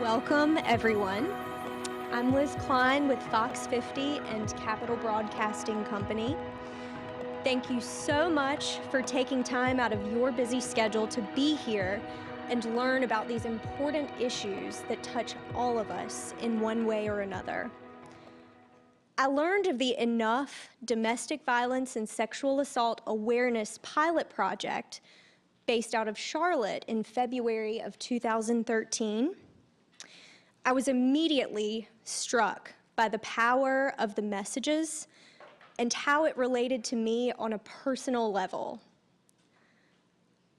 Welcome, everyone. I'm Liz Kline with Fox 50 and Capital Broadcasting Company. Thank you so much for taking time out of your busy schedule to be here and learn about these important issues that touch all of us in one way or another. I learned of the Enough Domestic Violence and Sexual Assault Awareness Pilot Project based out of Charlotte in February of 2013. I was immediately struck by the power of the messages and how it related to me on a personal level.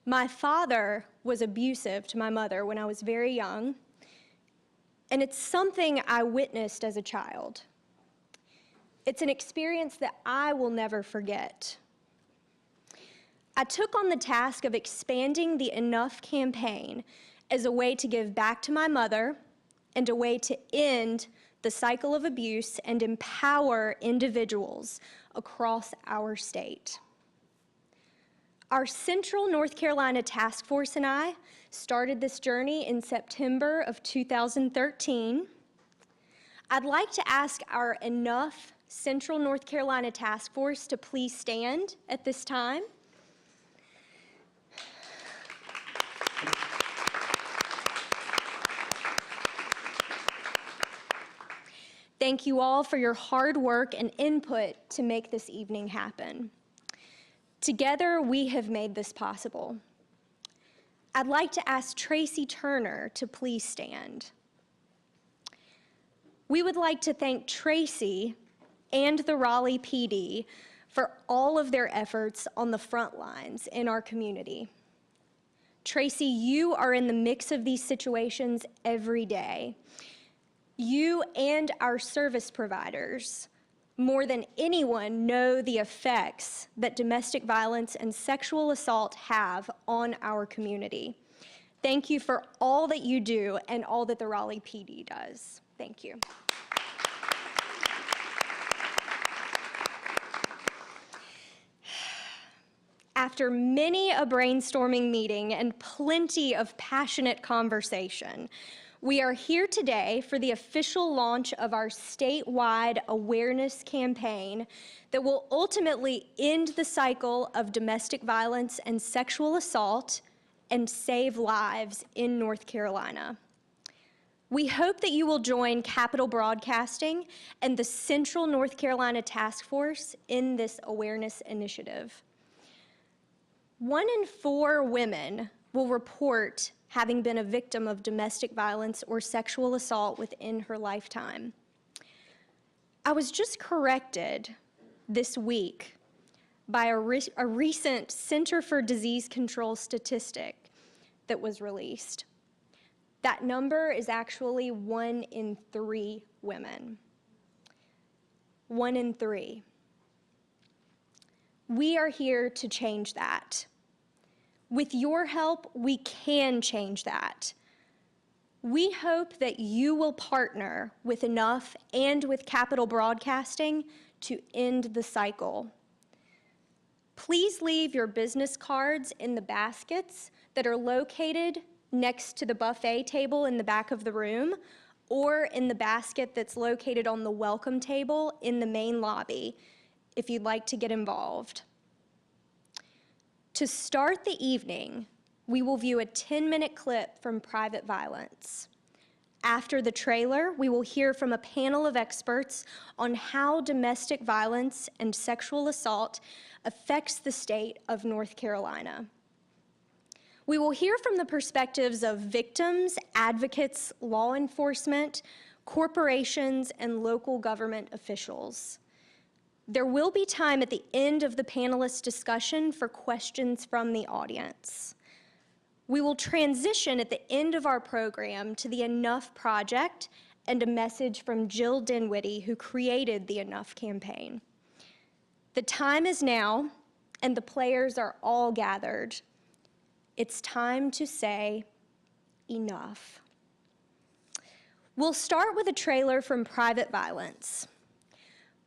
My father was abusive to my mother when I was very young, and it's something I witnessed as a child. It's an experience that I will never forget. I took on the task of expanding the Enough campaign as a way to give back to my mother and a way to end the cycle of abuse and empower individuals across our state. Our Central North Carolina Task Force and I started this journey in September of 2013. I'd like to ask our Enough Central North Carolina Task Force to please stand at this time. Thank you all for your hard work and input to make this evening happen. Together, we have made this possible. I'd like to ask Tracy Turner to please stand. We would like to thank Tracy and the Raleigh PD for all of their efforts on the front lines in our community. Tracy, you are in the mix of these situations every day. You and our service providers, more than anyone, know the effects that domestic violence and sexual assault have on our community. Thank you for all that you do and all that the Raleigh PD does. Thank you. After many a brainstorming meeting and plenty of passionate conversation, we are here today for the official launch of our statewide awareness campaign that will ultimately end the cycle of domestic violence and sexual assault and save lives in North Carolina. We hope that you will join Capital Broadcasting and the Central North Carolina Task Force in this awareness initiative. 1 in 4 women will report having been a victim of domestic violence or sexual assault within her lifetime. I was just corrected this week by a recent Center for Disease Control statistic that was released. That number is actually 1 in 3 women. 1 in 3. We are here to change that. With your help, we can change that. We hope that you will partner with Enough and with Capital Broadcasting to end the cycle. Please leave your business cards in the baskets that are located next to the buffet table in the back of the room or in the basket that's located on the welcome table in the main lobby if you'd like to get involved. To start the evening, we will view a 10-minute clip from Private Violence. After the trailer, we will hear from a panel of experts on how domestic violence and sexual assault affects the state of North Carolina. We will hear from the perspectives of victims, advocates, law enforcement, corporations, and local government officials. There will be time at the end of the panelist discussion for questions from the audience. We will transition at the end of our program to the Enough Project and a message from Jill Dinwiddie, who created the Enough campaign. The time is now, and the players are all gathered. It's time to say enough. We'll start with a trailer from Private Violence.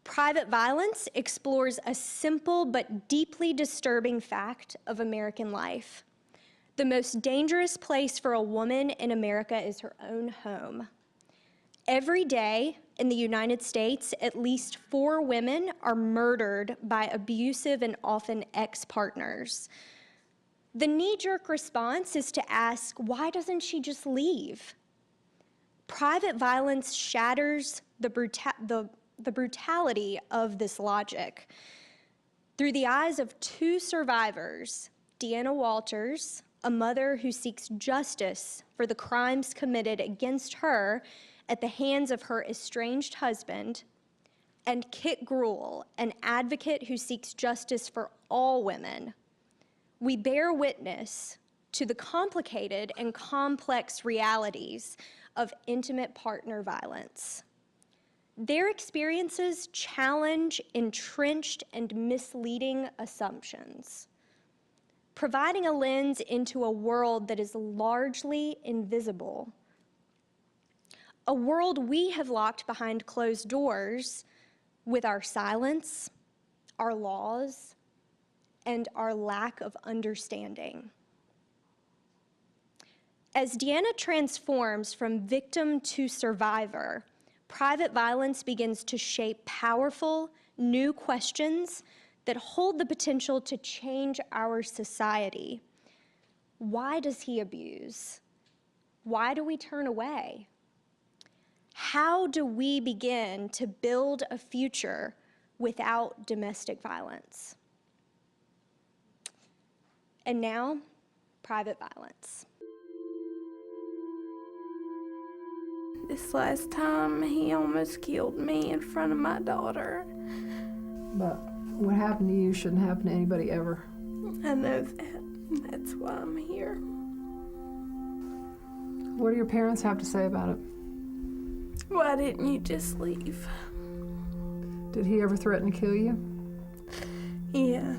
Private Violence explores a simple but deeply disturbing fact of American life. The most dangerous place for a woman in America is her own home. Every day in the United States, at least 4 women are murdered by abusive and often ex-partners. The knee-jerk response is to ask, why doesn't she just leave? Private violence shatters the brutality of this logic. Through the eyes of 2 survivors, Deanna Walters, a mother who seeks justice for the crimes committed against her at the hands of her estranged husband, and Kit Gruhl, an advocate who seeks justice for all women, we bear witness to the complicated and complex realities of intimate partner violence. Their experiences challenge entrenched and misleading assumptions, providing a lens into a world that is largely invisible, a world we have locked behind closed doors with our silence, our laws, and our lack of understanding. As Deanna transforms from victim to survivor, private violence begins to shape powerful, new questions that hold the potential to change our society. Why does he abuse? Why do we turn away? How do we begin to build a future without domestic violence? And now, private violence. This last time, he almost killed me in front of my daughter. But what happened to you shouldn't happen to anybody ever. I know that. That's why I'm here. What do your parents have to say about it? Why didn't you just leave? Did he ever threaten to kill you? Yeah,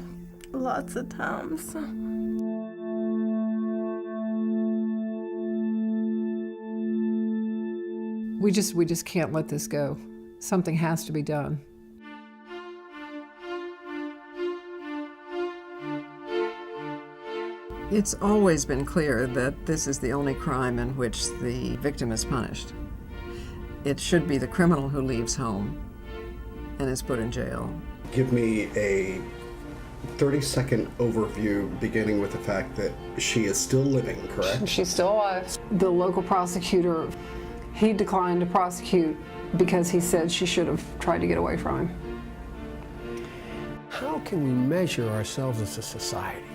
lots of times. We just can't let this go. Something has to be done. It's always been clear that this is the only crime in which the victim is punished. It should be the criminal who leaves home and is put in jail. Give me a 30-second overview, beginning with the fact that she is still living, correct? She's still alive. The local prosecutor, he declined to prosecute because he said she should have tried to get away from him. How can we measure ourselves as a society?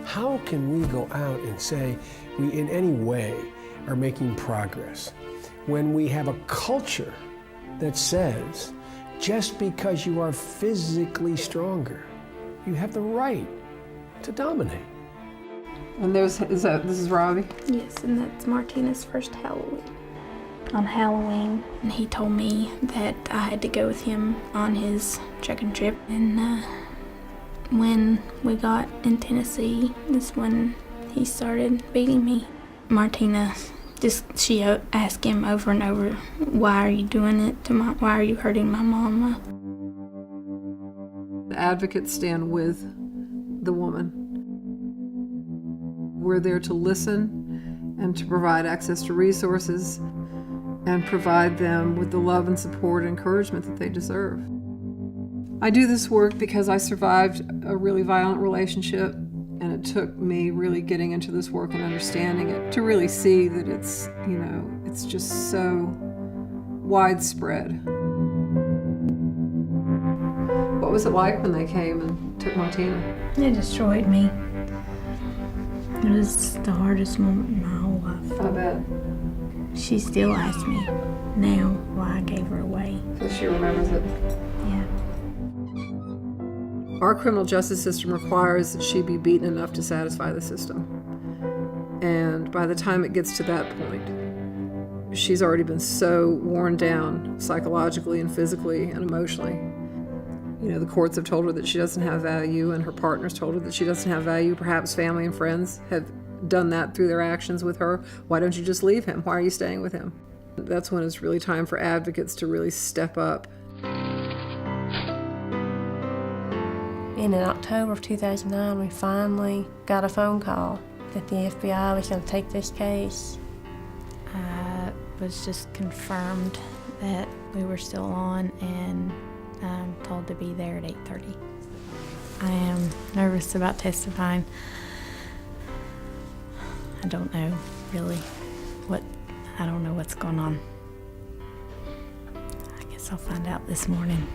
How can we go out and say we in any way are making progress when we have a culture that says just because you are physically stronger, you have the right to dominate? And this is Robbie? Yes, and that's Martina's first Halloween. On Halloween, and he told me that I had to go with him on his chicken trip. And when we got in Tennessee, is when he started beating me. Martina, she asked him over and over, why are you doing it why are you hurting my mama? The advocates stand with the woman. We're there to listen and to provide access to resources and provide them with the love and support and encouragement that they deserve. I do this work because I survived a really violent relationship, and it took me really getting into this work and understanding it to really see that it's, it's just so widespread. What was it like when they came and took Martina? It destroyed me. It was the hardest moment in my whole life. I bet. She still asks me now why I gave her away. So she remembers it. Yeah. Our criminal justice system requires that she be beaten enough to satisfy the system. And by the time it gets to that point, she's already been so worn down psychologically and physically and emotionally. The courts have told her that she doesn't have value, and her partners told her that she doesn't have value. Perhaps family and friends have done that through their actions with her. Why don't you just leave him? Why are you staying with him? That's when it's really time for advocates to really step up. And in October of 2009, we finally got a phone call that the FBI was going to take this case. I was just confirmed that we were still on, and I'm told to be there at 8:30. I am nervous about testifying. I don't know really I don't know what's going on. I guess I'll find out this morning.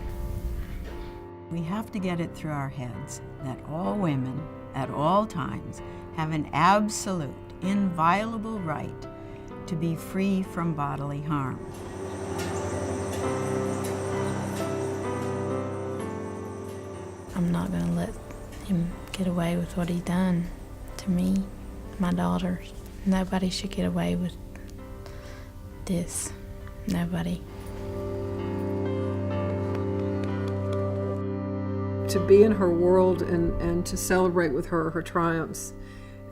We have to get it through our heads that all women, at all times, have an absolute, inviolable right to be free from bodily harm. I'm not going to let him get away with what he done to me, my daughters. Nobody should get away with this. Nobody. To be in her world and to celebrate with her triumphs,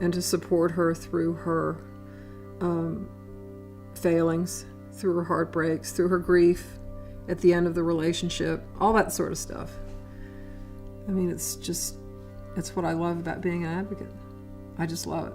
and to support her through her failings, through her heartbreaks, through her grief at the end of the relationship, all that sort of stuff. I mean, it's what I love about being an advocate. I just love it.